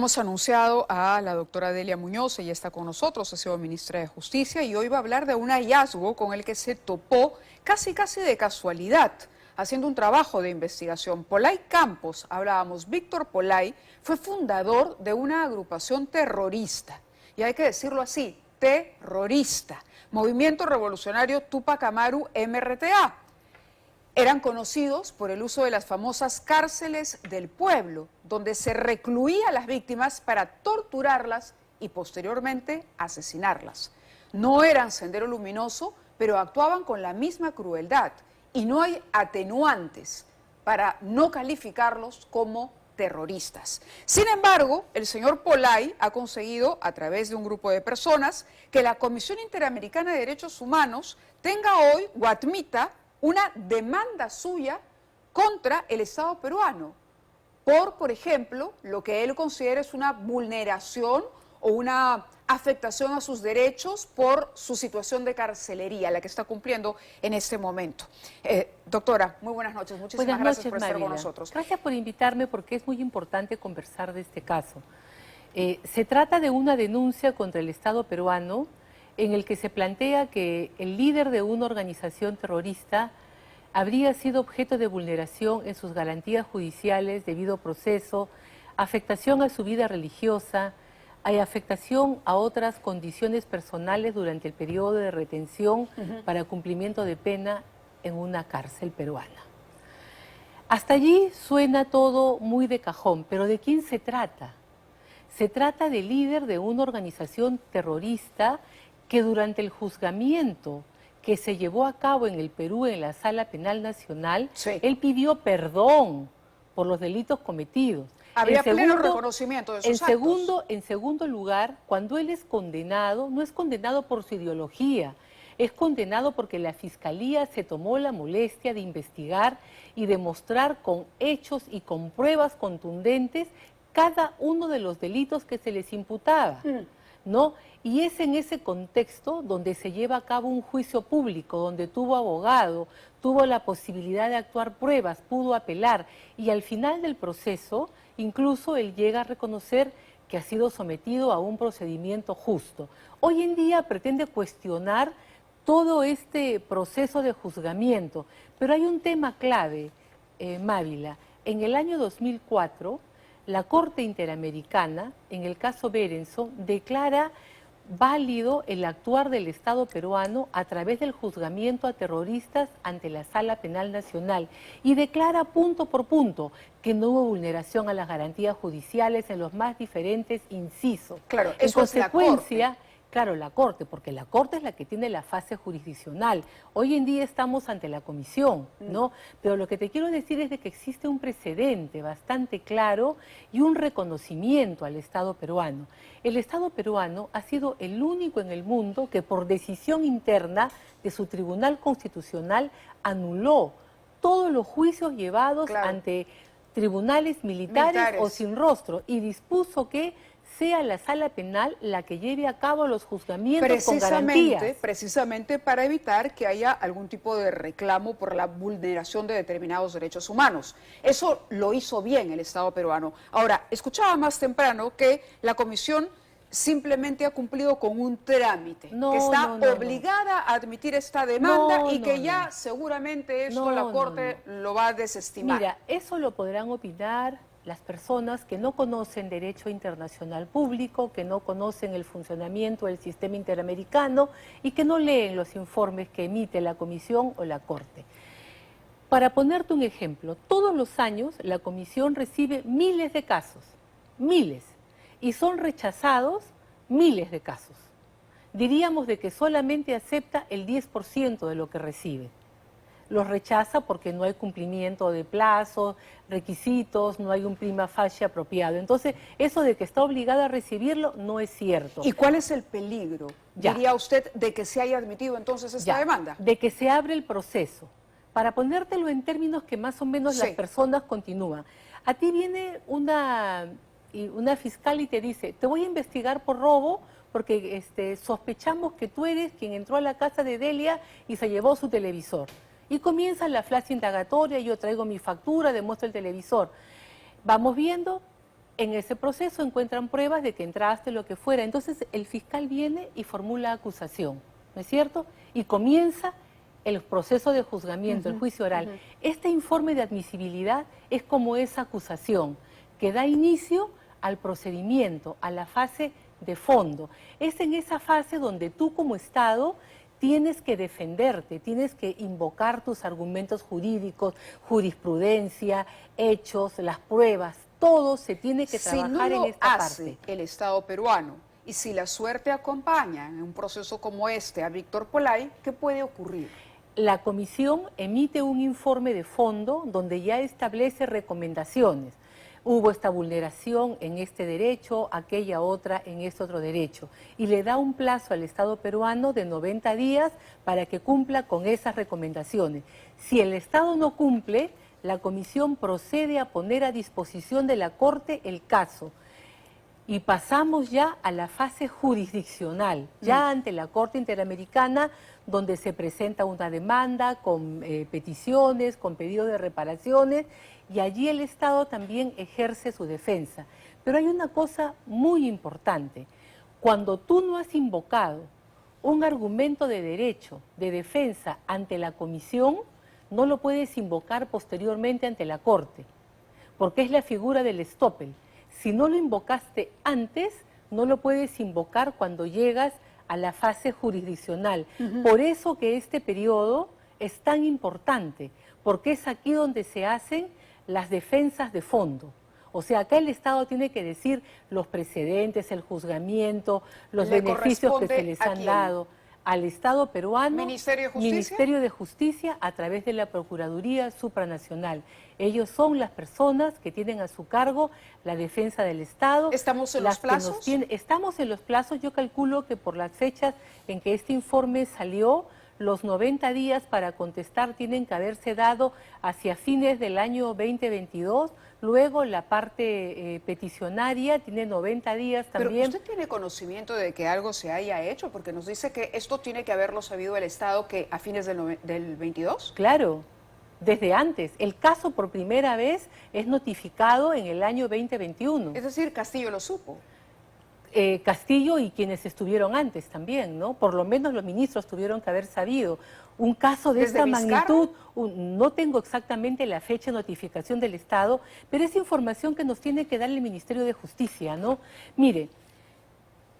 Hemos anunciado a la doctora Delia Muñoz, ella está con nosotros, ha sido ministra de Justicia y hoy va a hablar de un hallazgo con el que se topó casi de casualidad, haciendo un trabajo de investigación. Polay Campos, hablábamos, Víctor Polay fue fundador de una agrupación terrorista, y hay que decirlo así, terrorista, Movimiento Revolucionario Túpac Amaru MRTA. Eran conocidos por el uso de las famosas cárceles del pueblo, donde se recluía a las víctimas para torturarlas y posteriormente asesinarlas. No eran Sendero Luminoso, pero actuaban con la misma crueldad y no hay atenuantes para no calificarlos como terroristas. Sin embargo, el señor Polay ha conseguido, a través de un grupo de personas, que la Comisión Interamericana de Derechos Humanos tenga hoy o admita una demanda suya contra el Estado peruano por ejemplo, lo que él considera es una vulneración o una afectación a sus derechos por su situación de carcelería, la que está cumpliendo en este momento. Doctora, muy buenas noches. Muchísimas gracias por estar con nosotros. Gracias por invitarme porque es muy importante conversar de este caso. Se trata de una denuncia contra el Estado peruano en el que se plantea que el líder de una organización terrorista habría sido objeto de vulneración en sus garantías judiciales, debido proceso, afectación a su vida religiosa, hay afectación a otras condiciones personales durante el periodo de retención para cumplimiento de pena en una cárcel peruana. Hasta allí suena todo muy de cajón, pero ¿de quién se trata? Se trata del líder de una organización terrorista que durante el juzgamiento que se llevó a cabo en el Perú en la Sala Penal Nacional, él pidió perdón por los delitos cometidos. Habría pleno reconocimiento de sus actos. En segundo lugar, cuando él es condenado, no es condenado por su ideología, es condenado porque la Fiscalía se tomó la molestia de investigar y demostrar con hechos y con pruebas contundentes cada uno de los delitos que se les imputaba, ¿no? Y es en ese contexto donde se lleva a cabo un juicio público, donde tuvo abogado, tuvo la posibilidad de actuar pruebas, pudo apelar y al final del proceso incluso él llega a reconocer que ha sido sometido a un procedimiento justo. Hoy en día pretende cuestionar todo este proceso de juzgamiento, pero hay un tema clave, Mávila. En el año 2004, la Corte Interamericana, en el caso Berenson, declara válido el actuar del Estado peruano a través del juzgamiento a terroristas ante la Sala Penal Nacional y declara punto por punto que no hubo vulneración a las garantías judiciales en los más diferentes incisos. Claro, en eso consecuencia, es la Corte. Claro, la Corte, porque la Corte es la que tiene la fase jurisdiccional. Hoy en día estamos ante la Comisión, ¿no? Pero lo que te quiero decir es de que existe un precedente bastante claro y un reconocimiento al Estado peruano. El Estado peruano ha sido el único en el mundo que por decisión interna de su Tribunal Constitucional anuló todos los juicios llevados ante tribunales militares o sin rostro y dispuso que sea la Sala Penal la que lleve a cabo los juzgamientos con garantías. Precisamente para evitar que haya algún tipo de reclamo por la vulneración de determinados derechos humanos. Eso lo hizo bien el Estado peruano. Ahora, escuchaba más temprano que la Comisión simplemente ha cumplido con un trámite, que está obligada a admitir esta demanda y que ya seguramente eso la Corte lo va a desestimar. Mira, eso lo podrán opinar las personas que no conocen derecho internacional público, que no conocen el funcionamiento del sistema interamericano y que no leen los informes que emite la Comisión o la Corte. Para ponerte un ejemplo, todos los años la Comisión recibe miles de casos, miles, y son rechazados miles de casos. Diríamos de que solamente acepta el 10% de lo que recibe. Los rechaza porque no hay cumplimiento de plazos, requisitos, no hay un prima facie apropiado. Entonces, eso de que está obligada a recibirlo no es cierto. ¿Y cuál es el peligro, diría usted, de que se haya admitido entonces esta demanda? De que se abre el proceso. Para ponértelo en términos que más o menos las personas continúan. A ti viene una fiscal y te dice, te voy a investigar por robo porque sospechamos que tú eres quien entró a la casa de Delia y se llevó su televisor. Y comienza la flash indagatoria, yo traigo mi factura, demuestro el televisor. Vamos viendo, En ese proceso encuentran pruebas de que entraste, lo que fuera. Entonces el fiscal viene y formula acusación, ¿no es cierto? Y comienza el proceso de juzgamiento, el juicio oral. Este informe de admisibilidad es como esa acusación que da inicio al procedimiento, a la fase de fondo. Es en esa fase donde tú como Estado tienes que defenderte, tienes que invocar tus argumentos jurídicos, jurisprudencia, hechos, las pruebas, todo se tiene que trabajar en esta parte. Si no lo hace el Estado peruano y si la suerte acompaña en un proceso como este a Víctor Polay, ¿qué puede ocurrir? La comisión emite un informe de fondo donde ya establece recomendaciones. Hubo esta vulneración en este derecho, aquella otra en este otro derecho. Y le da un plazo al Estado peruano de 90 días para que cumpla con esas recomendaciones. Si el Estado no cumple, la comisión procede a poner a disposición de la Corte el caso. Y pasamos ya a la fase jurisdiccional, ya ante la Corte Interamericana, donde se presenta una demanda con peticiones, con pedido de reparaciones, y allí el Estado también ejerce su defensa. Pero hay una cosa muy importante: cuando tú no has invocado un argumento de derecho, de defensa ante la comisión, no lo puedes invocar posteriormente ante la Corte, porque es la figura del estoppel. Si no lo invocaste antes, no lo puedes invocar cuando llegas a la fase jurisdiccional. Por eso que este periodo es tan importante, porque es aquí donde se hacen las defensas de fondo. O sea, acá el Estado tiene que decir los precedentes, el juzgamiento, los beneficios que se les han dado al Estado peruano, Ministerio de Justicia, a través de la Procuraduría Supranacional. Ellos son las personas que tienen a su cargo la defensa del Estado. ¿Estamos en los plazos? Estamos en los plazos. Yo calculo que por las fechas en que este informe salió, los 90 días para contestar tienen que haberse dado hacia fines del año 2022. Luego la parte peticionaria tiene 90 días también. ¿Pero usted tiene conocimiento de que algo se haya hecho? Porque nos dice que esto tiene que haberlo sabido el Estado que a fines del 22. Claro, desde antes. El caso por primera vez es notificado en el año 2021. Es decir, Castillo lo supo. Castillo y quienes estuvieron antes también, ¿no? Por lo menos los ministros tuvieron que haber sabido. Un caso de esta magnitud, no tengo exactamente la fecha de notificación del Estado, pero es información que nos tiene que dar el Ministerio de Justicia, ¿no? Mire,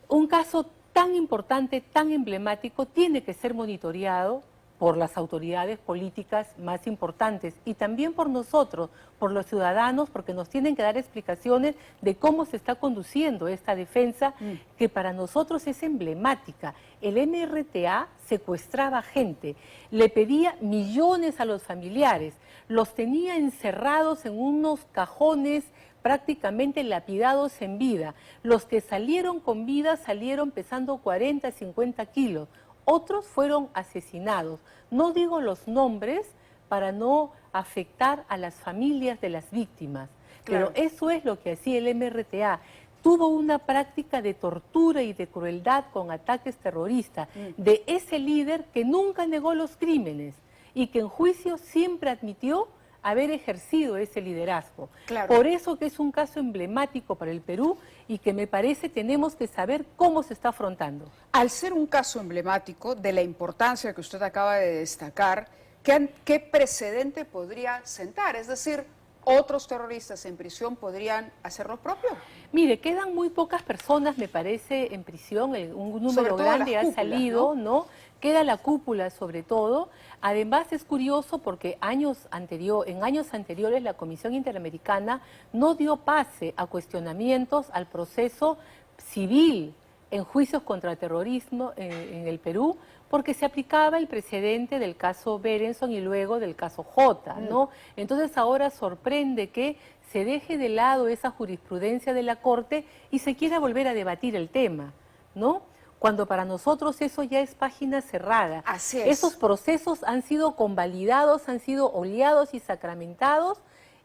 un caso tan importante, tan emblemático, tiene que ser monitoreado por las autoridades políticas más importantes y también por nosotros, por los ciudadanos, porque nos tienen que dar explicaciones de cómo se está conduciendo esta defensa que para nosotros es emblemática. El MRTA secuestraba gente, le pedía millones a los familiares, los tenía encerrados en unos cajones prácticamente lapidados en vida. Los que salieron con vida salieron pesando 40, 50 kilos. Otros fueron asesinados. No digo los nombres para no afectar a las familias de las víctimas, claro. Pero eso es lo que hacía el MRTA. Tuvo una práctica de tortura y de crueldad con ataques terroristas de ese líder que nunca negó los crímenes y que en juicio siempre admitió haber ejercido ese liderazgo. Claro. Por eso que es un caso emblemático para el Perú y que me parece tenemos que saber cómo se está afrontando. Al ser un caso emblemático de la importancia que usted acaba de destacar, ¿qué precedente podría sentar? Es decir, ¿otros terroristas en prisión podrían hacer lo propio? Mire, quedan muy pocas personas, me parece, en prisión, un número grande ha salido, ¿no? Queda la cúpula sobre todo. Además es curioso porque en años anteriores la Comisión Interamericana no dio pase a cuestionamientos al proceso civil en juicios contra terrorismo en el Perú, porque se aplicaba el precedente del caso Berenson y luego del caso J, ¿no? Entonces ahora sorprende que se deje de lado esa jurisprudencia de la Corte y se quiera volver a debatir el tema, ¿no? Cuando para nosotros eso ya es página cerrada. Así es. Esos procesos han sido convalidados, han sido oleados y sacramentados,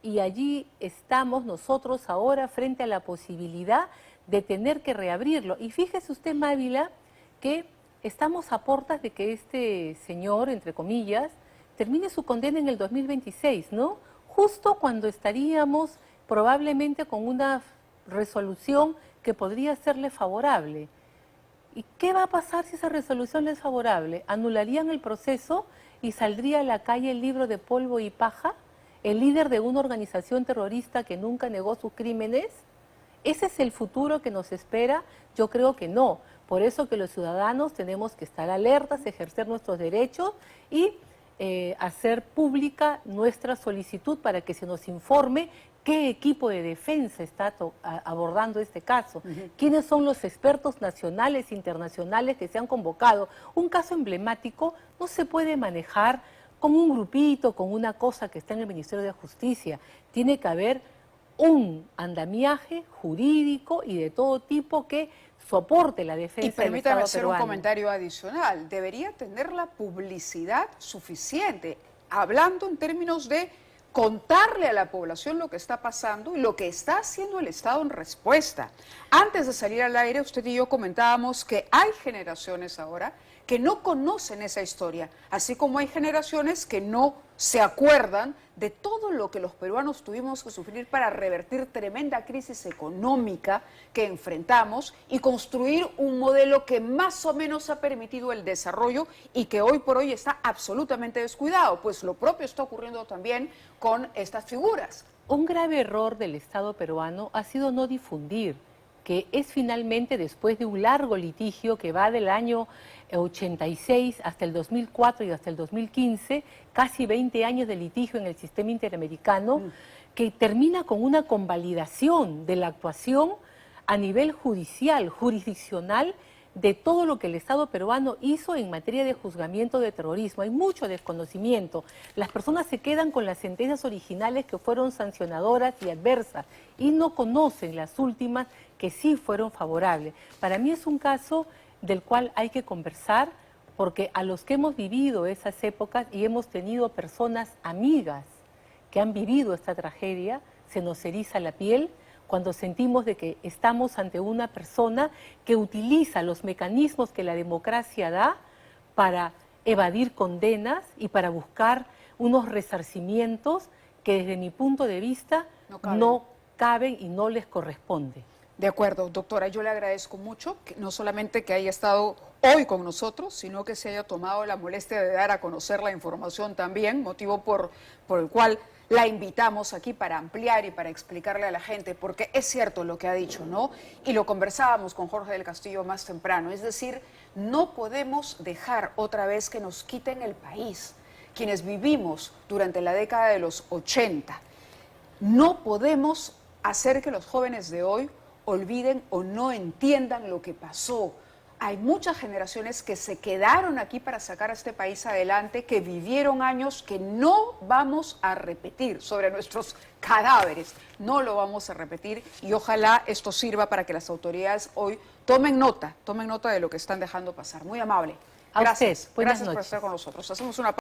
y allí estamos nosotros ahora frente a la posibilidad de tener que reabrirlo. Y fíjese usted, Mávila, que estamos a puertas de que este señor, entre comillas, termine su condena en el 2026, ¿no? Justo cuando estaríamos probablemente con una resolución que podría serle favorable. ¿Y qué va a pasar si esa resolución le es favorable? ¿Anularían el proceso y saldría a la calle el libro de polvo y paja? ¿El líder de una organización terrorista que nunca negó sus crímenes? ¿Ese es el futuro que nos espera? Yo creo que no. Por eso que los ciudadanos tenemos que estar alertas, ejercer nuestros derechos y hacer pública nuestra solicitud para que se nos informe qué equipo de defensa está abordando este caso, quiénes son los expertos nacionales e internacionales que se han convocado. Un caso emblemático no se puede manejar con un grupito, con una cosa que está en el Ministerio de Justicia. Tiene que haber un andamiaje jurídico y de todo tipo que soporte la defensa del Estado peruano. Y permítame hacer un comentario adicional. Debería tener la publicidad suficiente, hablando en términos de contarle a la población lo que está pasando y lo que está haciendo el Estado en respuesta. Antes de salir al aire, usted y yo comentábamos que hay generaciones ahora que no conocen esa historia, así como hay generaciones que no se acuerdan de todo lo que los peruanos tuvimos que sufrir para revertir tremenda crisis económica que enfrentamos y construir un modelo que más o menos ha permitido el desarrollo y que hoy por hoy está absolutamente descuidado, pues lo propio está ocurriendo también con estas figuras. Un grave error del Estado peruano ha sido no difundir que es finalmente después de un largo litigio que va del año 86 hasta el 2004 y hasta el 2015, casi 20 años de litigio en el sistema interamericano, que termina con una convalidación de la actuación a nivel judicial, jurisdiccional, de todo lo que el Estado peruano hizo en materia de juzgamiento de terrorismo. Hay mucho desconocimiento. Las personas se quedan con las sentencias originales que fueron sancionadoras y adversas y no conocen las últimas que sí fueron favorables. Para mí es un caso del cual hay que conversar porque a los que hemos vivido esas épocas y hemos tenido personas amigas que han vivido esta tragedia, se nos eriza la piel cuando sentimos de que estamos ante una persona que utiliza los mecanismos que la democracia da para evadir condenas y para buscar unos resarcimientos que desde mi punto de vista no caben y no les corresponde. De acuerdo, doctora, yo le agradezco mucho, que no solamente que haya estado hoy con nosotros, sino que se haya tomado la molestia de dar a conocer la información también, motivo por el cual la invitamos aquí para ampliar y para explicarle a la gente, porque es cierto lo que ha dicho, ¿no? Y lo conversábamos con Jorge del Castillo más temprano, es decir, no podemos dejar otra vez que nos quiten el país, quienes vivimos durante la década de los 80. No podemos hacer que los jóvenes de hoy olviden o no entiendan lo que pasó. Hay muchas generaciones que se quedaron aquí para sacar a este país adelante, que vivieron años que no vamos a repetir sobre nuestros cadáveres. No lo vamos a repetir y ojalá esto sirva para que las autoridades hoy tomen nota de lo que están dejando pasar. Muy amable. Gracias. Buenas Gracias por noches. estar con nosotros. Hacemos una